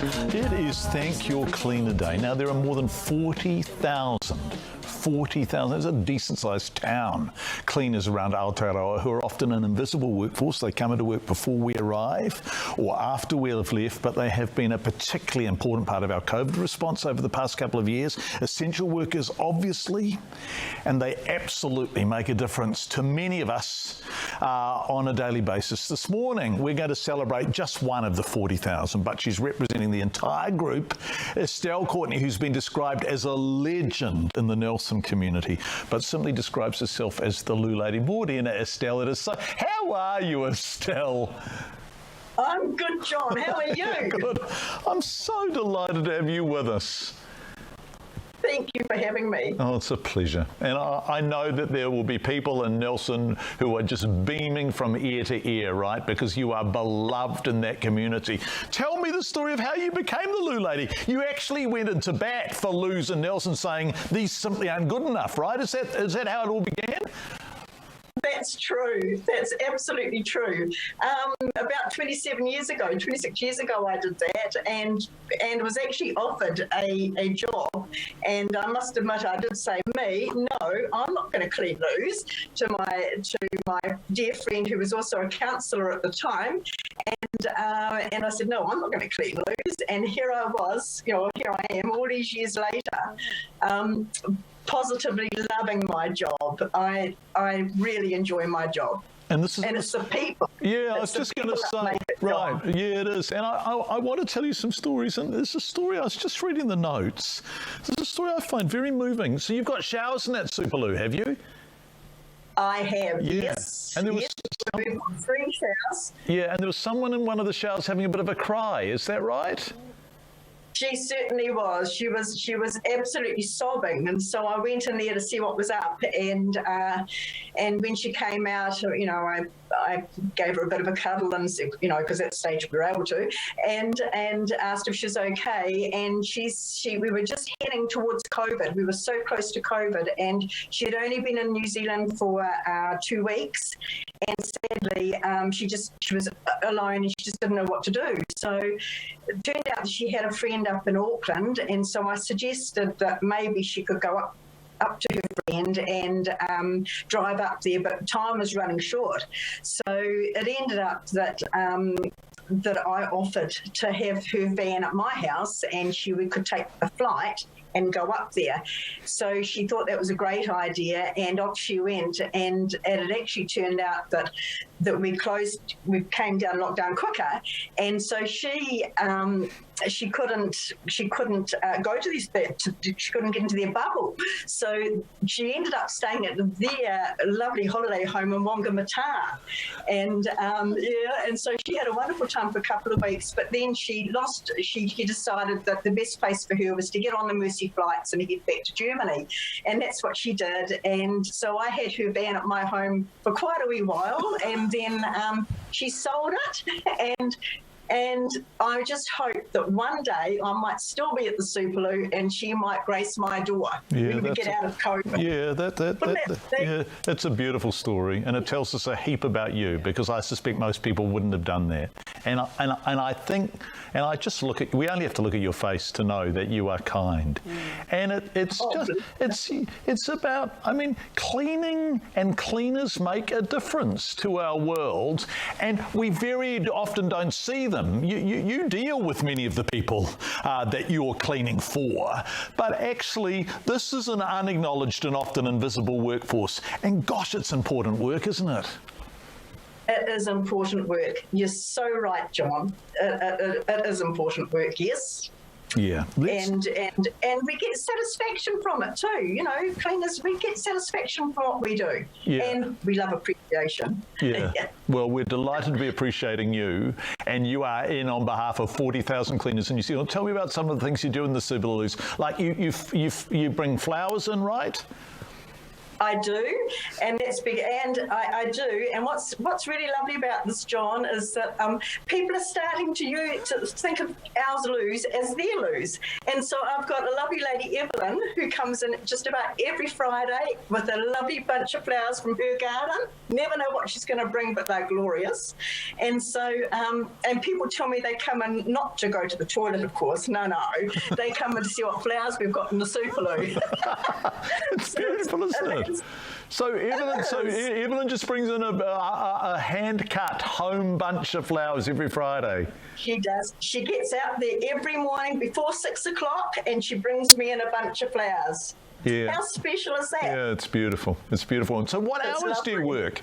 It is Thank Your Cleaner Day. Now, there are more than 40,000. It's a decent-sized town. Cleaners around Aotearoa who are often an invisible workforce. They come into work before we arrive or after we have left, but they have been a particularly important part of our COVID response over the past couple of years. Essential workers, obviously, and they absolutely make a difference to many of us on a daily basis. This morning, we're going to celebrate just one of the 40,000, but she's representing the entire group, Estelle Courtney, who's been described as a legend in the Nelson community, but simply describes herself as the Loo Lady. Morena, Estelle, it is so. How are you, Estelle? I'm good, John. How are you? Good. I'm so delighted to have you with us. Thank you for having me. Oh, it's a pleasure. And I know that there will be people in Nelson who are just beaming from ear to ear, right? Because you are beloved in that community. Tell me the story of how you became the Loo Lady. You actually went into bat for Loos in Nelson saying these simply aren't good enough, right? Is that how it all began? That's true. That's absolutely true. About 26 years ago, I did that and was actually offered a job. And I must admit, I did say, no, I'm not going to clean Loos, to my dear friend who was also a counsellor at the time. And I said, no, I'm not going to clean Loos. And here I was, here I am all these years later, positively loving my job. I really enjoy my job. And it's the people. Yeah, I was just going to say, right, yeah, it is. And I want to tell you some stories. And there's a story, I was just reading the notes. There's a story I find very moving. So you've got showers in that Super Loo, have you? I have, yeah. Yes. And there was we've got 3 showers. Yeah, and there was someone in one of the showers having a bit of a cry. Is that right? She certainly was. She was absolutely sobbing, and so I went in there to see what was up. And when she came out, I gave her a bit of a cuddle and said, because at that stage we were able to, and asked if she was okay. And we were just heading towards COVID. We were so close to COVID, and she had only been in New Zealand for 2 weeks. And sadly, she was alone and she just didn't know what to do. So it turned out that she had a friend up in Auckland, and so I suggested that maybe she could go up to her friend and drive up there, but time was running short. So it ended up that I offered to have her van at my house, and we could take a flight and go up there. So she thought that was a great idea, and off she went. And it actually turned out that we came down lockdown quicker, and so she couldn't go to this. She couldn't get into their bubble. So she ended up staying at their lovely holiday home in Whangamata, and so she had a wonderful time for a couple of weeks. But then she decided that the best place for her was to get on the Mercy flights and head back to Germany, and that's what she did. And so I had her van at my home for quite a wee while, and then she sold it, and I just hope that one day I might still be at the Super Loo and she might grace my door when we get out of COVID. Yeah, that's a beautiful story, and it tells us a heap about you, because I suspect most people wouldn't have done that. And I think, and I just we only have to look at your face to know that you are kind. And it's about, cleaning and cleaners make a difference to our world, and we very often don't see them. You deal with many of the people that you're cleaning for, but actually this is an unacknowledged and often invisible workforce. And gosh, it's important work, isn't it? It is important work. You're so right, John. It is important work, yes. Yeah. And we get satisfaction from it too. Cleaners, we get satisfaction from what we do. Yeah. And we love appreciation. Yeah. Well, we're delighted to be appreciating you, and you are in on behalf of 40,000 cleaners in New Zealand. Tell me about some of the things you do in the Super Loos. Like you bring flowers in, right? I do, and that's big, and I do. And what's really lovely about this, John, is that people are starting to think of ours loos as their loos. And so I've got a lovely lady, Evelyn, who comes in just about every Friday with a lovely bunch of flowers from her garden. Never know what she's going to bring, but they're glorious. And so, and people tell me they come in not to go to the toilet, of course. No. They come in to see what flowers we've got in the superloo. It's beautiful, isn't it? So Evelyn just brings in a hand-cut home bunch of flowers every Friday. She does. She gets out there every morning before 6 o'clock and she brings me in a bunch of flowers. Yeah. How special is that? Yeah, it's beautiful. It's beautiful. And so what hours do you work?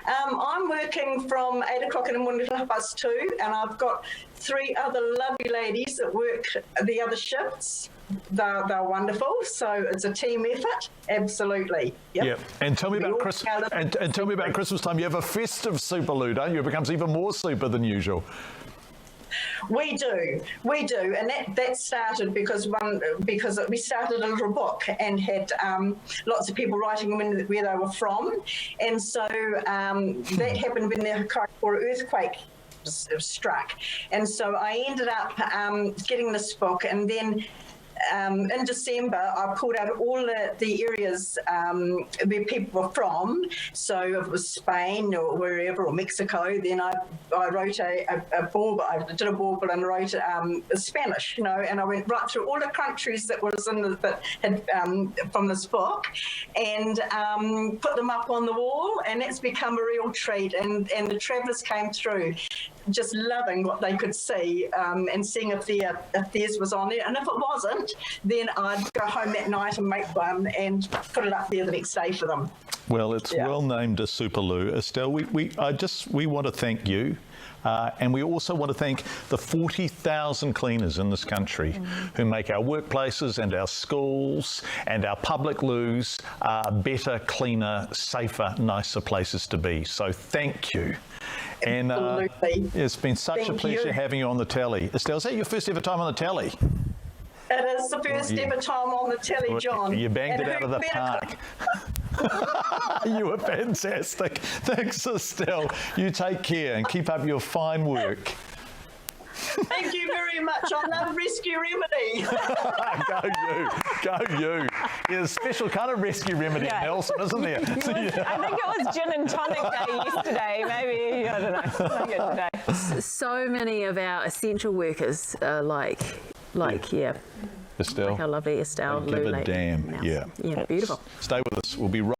I'm working from 8 o'clock in the morning till 2:30, and I've got 3 other lovely ladies that work the other shifts. They're wonderful, so it's a team effort, absolutely. Yep. And tell me about Christmas. And tell me about Christmas time. You have a festive superloo, don't you? It becomes even more super than usual. We do, and that started because we started a little book and had lots of people writing where they were from, and so that happened when the Kaikoura earthquake struck, and so I ended up getting this book, and then in December, I pulled out all the areas where people were from. So if it was Spain or wherever, or Mexico, then I wrote a bauble. I did a bauble and wrote Spanish, and I went right through all the countries that was that had from this book, and put them up on the wall, and it's become a real treat. And the travellers came through, just loving what they could see, and seeing if theirs was on there. And if it wasn't, then I'd go home that night and make one and put it up there the next day for them. Well, it's well named a superloo. Estelle, we want to thank you. And we also want to thank the 40,000 cleaners in this country who make our workplaces and our schools and our public loos better, cleaner, safer, nicer places to be. So thank you. And it's been such a pleasure having you on the telly. Estelle, is that your first ever time on the telly? It is the first ever time on the telly, John. You banged it out of the park. You were fantastic. Thanks, Estelle. You take care and keep up your fine work. Thank you very much. I love Rescue Remedy. Go you. Yeah, a special kind of rescue remedy in Nelson, isn't there? I think it was gin and tonic day yesterday. Maybe, I don't know. Not yet today. So many of our essential workers are like Estelle. like our lovely Estelle. Give a damn. Yeah. Beautiful. Stay with us. We'll be right